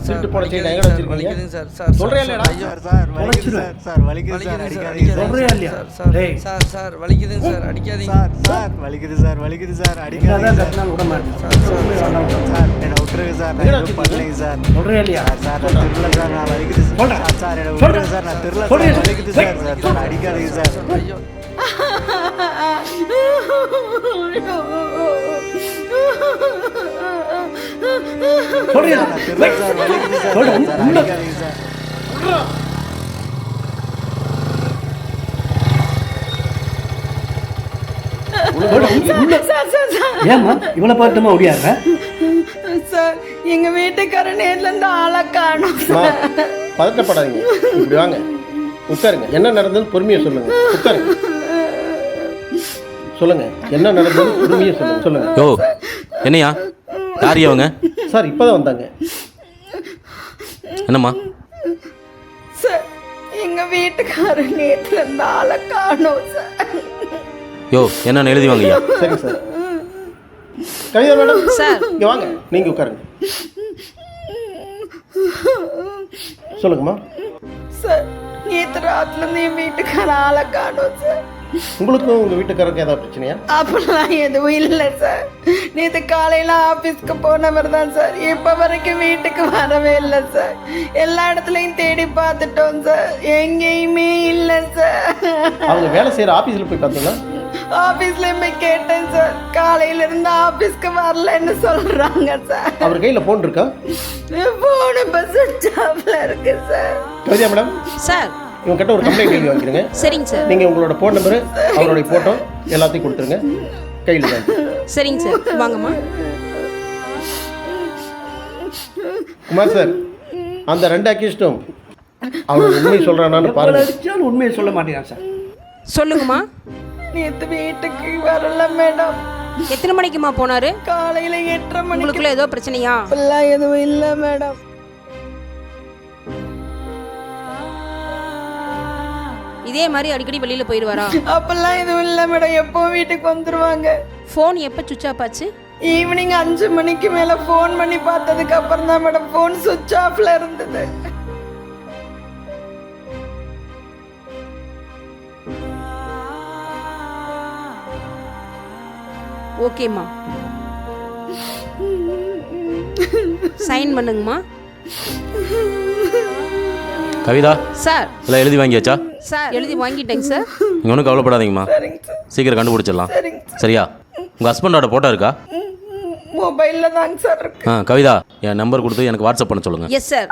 திருட்டு போன செயின் எங்க வச்சிருக்கீங்க? வலிக்குதுங்க சார். சார் சொல்றியா இல்லடா? சார் வலிக்குது சார். சார் வலிக்குது சார். அடிக்காதீங்க சார். சொல்றியா இல்லையா? டேய் சார் சார் வலிக்குதுங்க சார், அடிக்காதீங்க சார். சார் வலிக்குது சார். வலிக்குது சார். அடிக்காதீங்க அதான் சார். கட்டினா விட மாட்டேன். சார் என்ன விட்டுருங்க சார். நான் எதுவும் பண்ணலைங்க சார். சொல்றியா இல்லையா? சார் நான் திருல சார். நான் வலிக்குது சொல்றா. சார். சார் என்ன விட்டுருங்க சார். நான் திருல சார். வலிக்குது சார். சார் அடிக்காதீங்க சார். ஐயோ சொல்றியா? நான் திருல சார். வலிக்குது சார். சொல்றா. சார் அடிக்காதீங்க சார். ஏம்மா இவ்வளவு பார்த்துமா ஓடியாடுற? சார் எங்க வீட்டுக்காரர் நேர்ல இருந்து ஆளை காணோம் சார். பதட்டப்படாதீங்க, இப்படி வாங்க உட்காருங்க. என்ன நடந்தது பொறுமையா சொல்லுங்க. உட்காருங்க, சொல்லுங்க என்ன நடந்தது பொறுமையா சொல்லுங்க. சொல்லுங்க. யோ என்னையா யார் அவங்க? சார் இப்பதான் வந்தாங்க. என்னம்மா? சார் எங்க வீட்டுக்காரர் நேர்ல இருந்து ஆளை காணோம் சார். யோ என்னன்னு எழுதி வாங்கய்யா. சரி சார். Kavitha madam sir. இங்க வாங்க, நீங்க உட்காருங்க. சொல்லுங்கம்மா. சார் நேற்று ராத்திரில இருந்து என் வீட்டுக்காரர் ஆளை காணோம் சார். உங்களுக்கும் உங்க வீட்டுக்காரருக்கு ஏதாவது பிரச்சனையா? அப்படிலாம் எதுவும் இல்லை சார். நேற்று காலையில ஆபீஸ்க்கு போனவர் தான் சார். இப்ப வரைக்கும் வீட்டுக்கு வரவே இல்லை சார். எல்லா இடத்துலயும் தேடி பார்த்துட்டோம் சார், எங்கேயுமே இல்லை சார். அவங்க வேலை செய்யற ஆபீஸ்ல போய் பார்த்தீங்களா? ஆபீஸ்ல போய் கேட்டேன் சார், காலையில இருந்து ஆபீஸ்க்கு வரலன்னு சொல்றாங்க சார். அவர் கையில போன் இருக்கா? போன் இப்ப சுவிட்ச் ஆஃப்ல இருக்கு சார். Kavitha madam sir. இவங்க கிட்ட ஒரு கம்ப்ளைண்ட் எழுதி வாங்கிக்கிறீங்க. சரிங்க சார். நீங்க உங்களோட போன் நம்பரு, அவருடைய போட்டோ எல்லாத்தையும் கொடுத்துருங்க. கையில் தான். சரிங்க சார். வாங்கம்மா. குமார் சார், அந்த 2 அக்யூஸ்டும் அவர் உண்மை சொல்றானான்னு பாருங்க. உண்மையை சொல்ல மாட்டேங்கிறான் சார். சொல்லுங்கம்மா. நேற்று வீட்டுக்கு வரல மேடம். எத்தனை மணிக்குமா போனாரு? காலையில 8:30 மணிக்கு. உங்களுக்குள்ள ஏதோ பிரச்சனையா? அப்படிலாம் எதுவும் இல்லை மேடம். இதே மாதிரி அடிக்கடி வெளியில போயிடுவாரா? அப்படிலாம் எதுவும் இல்லை மேடம். எப்பவும் வீட்டுக்கு வந்துருவாங்க. ஃபோன் எப்போ சுவிட்ச் ஆஃப் ஆச்சு? ஈவினிங் 5 மணிக்கு மேல ஃபோன் பண்ணி பார்த்ததுக்கு அப்புறம் தான் மேடம் ஃபோன் சுவிட்ச் ஆஃப்ல இருந்தது. ஓகேம்மா, சைன் பண்ணுங்கம்மா. கவிதா சார். எல்லாம் எழுதி வாங்கியாச்சா? சார் எழுதி வாங்கிட்டேங்க சார். நீங்கள் ஒன்றும் கவலைப்படாதீங்கம்மா, சரிங்க சார். சீக்கிரம் கண்டுபிடிச்சிடலாம். சரிங்க சார். சரியா? உங்கள் ஹஸ்பண்டோட போட்டோ இருக்கா? மொபைல்ல தாங்க சார் இருக்கு. கவிதா என் நம்பர் கொடுத்து எனக்கு வாட்ஸ்அப் பண்ண சொல்லுங்கள். Yes sir.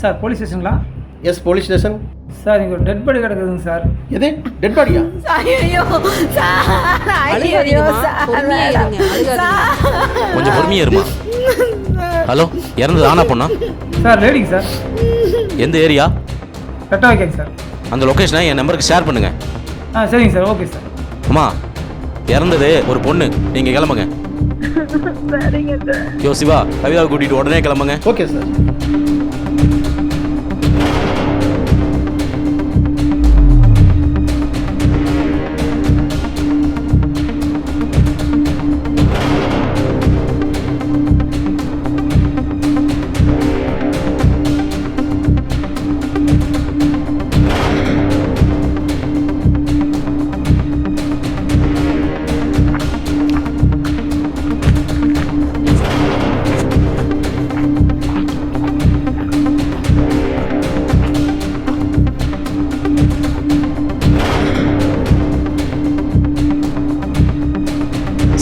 சார் போலீஸ் ஸ்டேஷனுங்களா? Yes, police station. சார் இங்கே ஒரு டெட் பாடி கிடக்குதுங்க சார். எது டெட் பாடியா? ஐயோ சார், ஐயோ அழுகாதீங்கம்மா, சார், பொறுமையா இருங்க, அழுகாதீங்க. கொஞ்சம் பொறுமையாக இருமா. ஹலோ, இறந்தது ஆனா பொண்ணா? சார் லேடிங்க சார். எந்த ஏரியா? கரெக்டாக வைக்கேங்க சார். அந்த லொக்கேஷனை என் நம்பருக்கு ஷேர் பண்ணுங்கள். சரிங்க சார். Okay sir. அம்மா, இறந்தது ஒரு பொண்ணு, நீங்கள் கிளம்புங்க. சரிங்க சார். யோ சிவா, கவிதாவை கூட்டிகிட்டு உடனே கிளம்புங்க. Okay sir.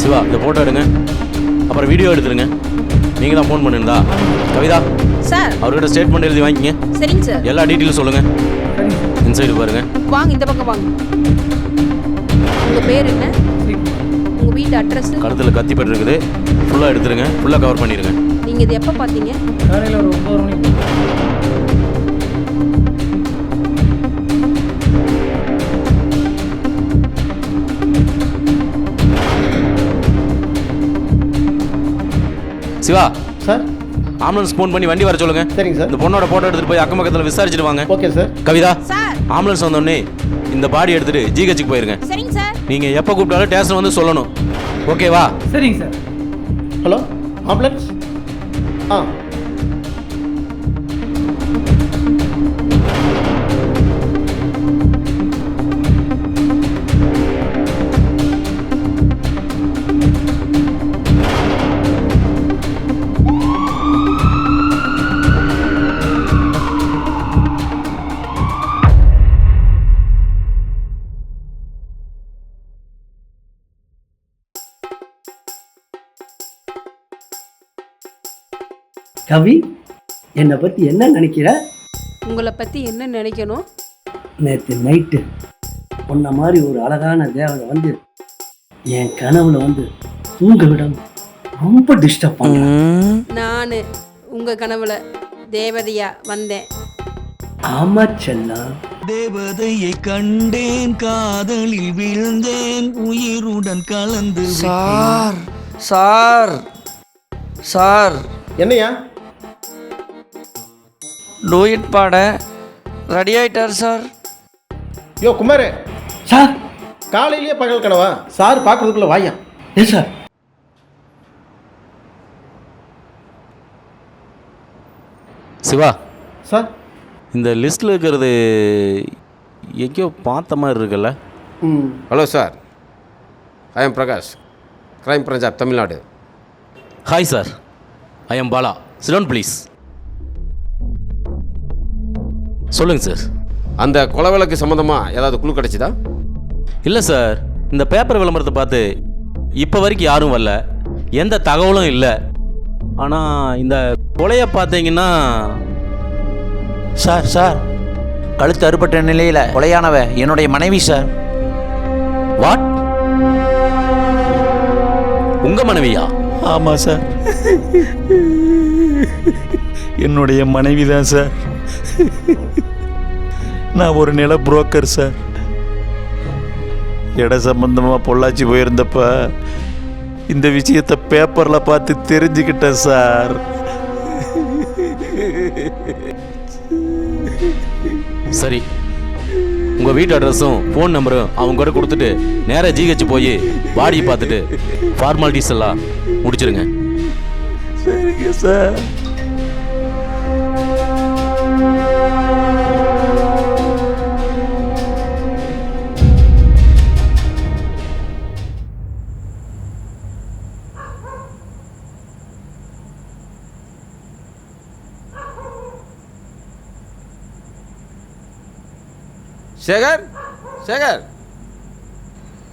சிவா, இந்த ஃபோட்டோ எடுங்க, அப்புறம் வீடியோ எடுத்துருங்க. நீங்கள் தான் ஃபோன் பண்ணியிருந்தா? கவிதா சார். அவர்கிட்ட ஸ்டேட்மெண்ட் எழுதி வாங்கிங்க. சரிங்க சார். எல்லா டீட்டெயிலும் சொல்லுங்கள். இன்சைடு பாருங்கள். வாங்க, இந்த பக்கம் வாங்க. உங்கள் பேர் என்ன? உங்கள் வீட்டு அட்ரஸ்? கழுத்தில் கத்தி பட்டு இருக்குது, ஃபுல்லாக எடுத்துருங்க, ஃபுல்லாக கவர் பண்ணிடுங்க. நீங்கள் இது எப்போ பார்த்தீங்க? காலையில் ஒரு 9 மணிக்கு. சிவா சார், ஆம்புலன்ஸ் ஃபோன் பண்ணி வண்டி வர சொல்லுங்க. சரிங்க சார். இந்த பொண்ணோட போட்டோ எடுத்துட்டு போய் அக்கம் பக்கத்தில் விசாரிச்சுட்டு வாங்க. Okay sir. Kavitha, sir. Ambulance வந்தோடனே இந்த பாடி எடுத்துட்டு ஜிஹெச்சுக்கு போயிருங்க. சரிங்க சார். நீங்க எப்போ கூப்பிட்டாலும் ஸ்டேஷன் வந்து சொல்லணும். ஓகேவா? சரிங்க சார். Hello ambulance. ஆ கவி, என்னை பற்றி என்ன நினைக்கிற? உங்களை பற்றி என்ன நினைக்கணும்? நேற்று நைட்டு உன்ன மாதிரி ஒரு அழகான தேவதை வந்து என் கனவுல வந்து தூங்க விட ரொம்ப டிஸ்டர்ப் பண்ண. நான் உங்கள் கனவுல தேவதையா வந்தேன். ஆமா செல்லம். தேவதையை கண்டேன், காதலில் விழுந்தேன், உயிருடன் கலந்து சார் சார் சார் என்னையா? டூயிட் பாட ரெடி ஆயிட்டார் சார். யோ குமார், சார். காலையிலேயே பகல் கனவா? சார் பார்க்கறதுக்குள்ள வாயா. ஏன் சார்? சிவா சார். இந்த லிஸ்ட்டில் இருக்கிறது எங்கேயோ பார்த்த மாதிரி இருக்குல்ல? Hello sir, I am Prakash, crime Punjab Tamil Nadu. Hi sir, I am Bala. Sit down please. சொல்லுங்கள் சார். அந்த கொலை வழக்கு சம்மந்தமாக ஏதாவது குழு கிடைச்சிதா? இல்லை சார், இந்த பேப்பர் விளம்பரத்தை பார்த்து இப்போ வரைக்கும் யாரும் வரல, எந்த தகவலும் இல்லை. ஆனால் இந்த கொலையை பார்த்தீங்கன்னா சார், கழுத்து அறுபட்ட நிலையில் கொலையானவ என்னுடைய மனைவி சார். வாட்? உங்கள் மனைவியா? ஆமாம் சார், என்னுடைய மனைவி தான் சார். நான் ஒரு நில புரோக்கர் சார். இட சம்பந்தமாக பொள்ளாச்சி போயிருந்தப்ப இந்த விஷயத்தை பேப்பரில் பார்த்து தெரிஞ்சுக்கிட்டேன் சார். சரி, உங்கள் வீட்டு அட்ரஸும் ஃபோன் நம்பரும் அவங்க கூட கொடுத்துட்டு நேராக ஜிஹெச் போய் பாடியை பார்த்துட்டு ஃபார்மாலிட்டிஸ் எல்லாம் முடிச்சிருங்க. சரிங்க சார். சேகர், சேகர்.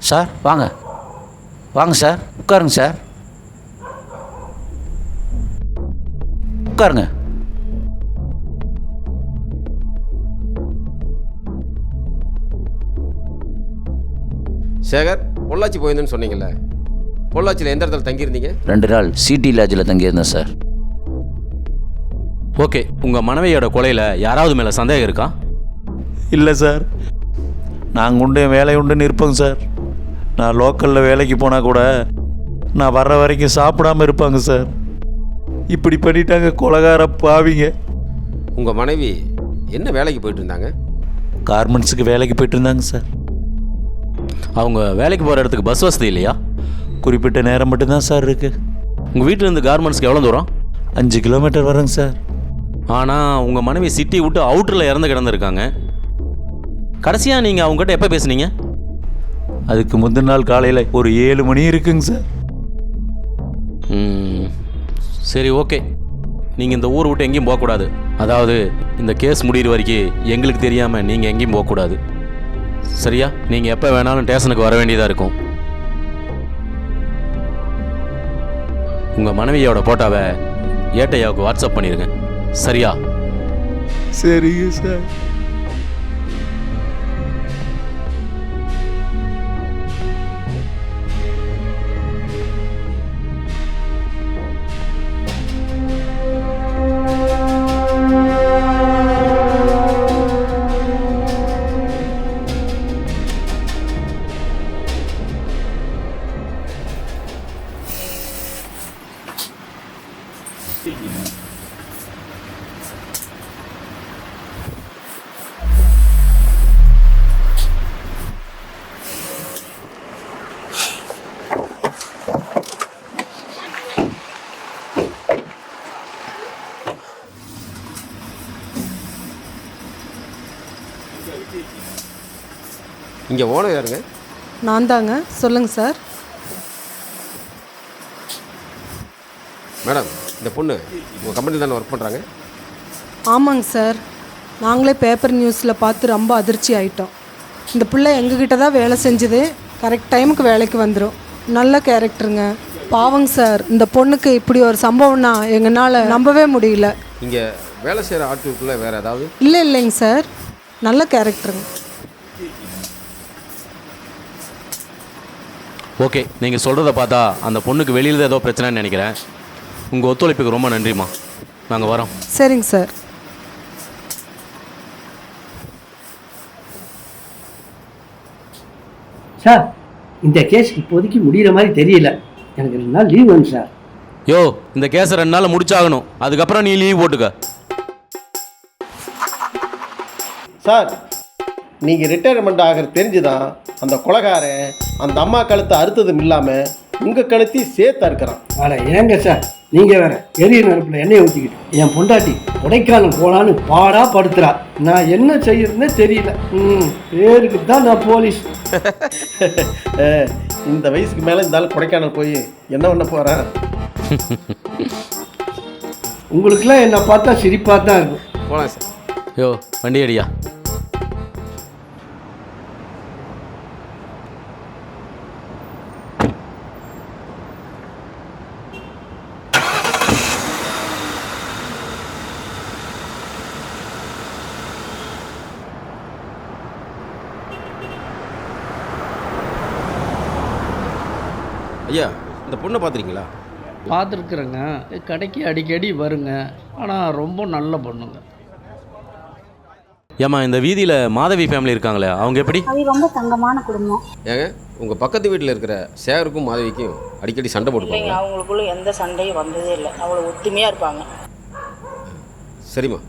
சார் வாங்க சார், உட்காருங்க சார், உட்காருங்க. சேகர், பொள்ளாச்சி போயிருந்தேன்னு சொன்னீங்கல்ல, பொள்ளாச்சியில் எந்த இடத்துல தங்கியிருந்தீங்க? 2 நாள் சிடி லாட்ஜில் தங்கியிருந்தேன் சார். ஓகே, உங்கள் மனைவியோட கொலையில் யாராவது மேலே சந்தேகம் இருக்கா? இல்லை சார், நாங்கள் உண்டு வேலை உண்டுன்னு இருப்போங்க சார். நான் லோக்கலில் வேலைக்கு போனால் கூட நான் வர்ற வரைக்கும் சாப்பிடாமல் இருப்பாங்க சார். இப்படி பண்ணிட்டாங்க கொலைகார பாவிங்க. உங்கள் மனைவி என்ன வேலைக்கு போயிட்டு இருந்தாங்க? கார்மெண்ட்ஸுக்கு வேலைக்கு போயிட்டு இருந்தாங்க சார். அவங்க வேலைக்கு போகிற இடத்துக்கு பஸ் வசதி இல்லையா? குறிப்பிட்ட நேரம் மட்டும்தான் சார் இருக்குது. உங்கள் வீட்டிலேருந்து கார்மெண்ட்ஸ்க்கு எவ்வளோ தூரம்? 5 கிலோமீட்டர் வருங்க சார். ஆனால் உங்கள் மனைவி சிட்டி விட்டு அவுட்டரில் இறந்து கிடந்திருக்காங்க. கடைசியாக நீங்கள் அவங்ககிட்ட எப்போ பேசுனீங்க? அதுக்கு முந்தின நாள் காலையில் ஒரு 7 மணி இருக்குங்க சார். சரி, ஓகே. நீங்கள் இந்த ஊர் விட்டு எங்கேயும் போகக்கூடாது. அதாவது இந்த கேஸ் முடிகிற வரைக்கும் எங்களுக்கு தெரியாமல் நீங்கள் எங்கேயும் போகக்கூடாது. சரியா? நீங்கள் எப்போ வேணாலும் ஸ்டேஷனுக்கு வர வேண்டியதாக இருக்கும். உங்கள் மனைவியோட போட்டோவை ஏட்டையாவுக்கு வாட்ஸ்அப் பண்ணிடுங்க. சரியா? சரிங்க சார். இங்கே ஓனர் யாருங்க? நான் தாங்க. சொல்லுங்கள் சார். மேடம், இந்த பொண்ணு உங்கள் கம்பெனி தானே ஒர்க் பண்ணுறாங்க? ஆமாங்க சார். நாங்களே பேப்பர் நியூஸில் பார்த்து ரொம்ப அதிர்ச்சி ஆயிட்டோம். இந்த பிள்ளை எங்ககிட்ட தான் வேலை செஞ்சுது. கரெக்ட் டைமுக்கு வேலைக்கு வந்துடும். நல்ல கேரக்டருங்க. பாவங்க சார், இந்த பொண்ணுக்கு இப்படி ஒரு சம்பவம்னா எங்களால் நம்பவே முடியல. இங்கே வேலை செய்கிற ஆட்களுக்குள்ளே வேறு ஏதாவது? இல்லைங்க சார், நல்ல கேரக்டருங்க. ஓகே, நீங்கள் சொல்கிறத பார்த்தா அந்த பொண்ணுக்கு வெளியில் தான் ஏதோ பிரச்சனைன்னு நினைக்கிறேன். உங்கள் ஒத்துழைப்புக்கு ரொம்ப நன்றிம்மா. நாங்கள் வரோம். சரிங்க சார். சார், இந்த கேஸ் இப்போதைக்கு முடிகிற மாதிரி தெரியல. எனக்கு 2 நாள் லீவ் வேணும் சார். யோ, இந்த கேஸை 2 நாளில் முடிச்சாகணும். அதுக்கப்புறம் நீ லீவ் போட்டுக்க. சார், நீங்கள் ரிட்டையர்மெண்ட் ஆகிறது தெரிஞ்சுதான் அந்த கொலைகாரன் அந்த அம்மா கழுத்தை அறுத்ததும் இல்லாமல் உங்கள் கழுத்தையும் சேர்த்து அறுக்கிறான். அட ஏங்க சார், நீங்கள் வேற எரிய நெருப்பில் எண்ணெயை ஊற்றிக்கிட்டு என் பொண்டாட்டி கொடைக்கானல் போகலான்னு பாடா படுத்துறா. நான் என்ன செய்யறதுன்னே தெரியல. பேருக்கு தான் நான் போலீஸ். இந்த வயசுக்கு மேலே இருந்தாலும் கொடைக்கானல் போய் என்ன பண்ண போகிறேன்? உங்களுக்குலாம் என்னை பார்த்தா சிரிப்பாக தான் இருக்கும். போகலாம் சார். யோ, வண்டி அடியா. ஐயா, இந்த பொண்ணை பார்த்துருக்கீங்களா? பார்த்துருக்குறேங்க. கடைக்கு அடிக்கடி வருங்க. ஆனால் ரொம்ப நல்ல பொண்ணுங்க. ஏம்மா, இந்த வீதியில் மாதவி ஃபேமிலி இருக்காங்களே, அவங்க எப்படி? அது ரொம்ப தங்கமான குடும்பம். ஏங்க, உங்கள் பக்கத்து வீட்டில் இருக்கிற சேகருக்கும் மாதவிக்கும் அடிக்கடி சண்டை போட்டுப்பாங்க? அவங்களுக்குள்ள எந்த சண்டையும் வந்ததே இல்லை. அவ்வளோ ஒத்துமையாக இருப்பாங்க. சரிம்மா,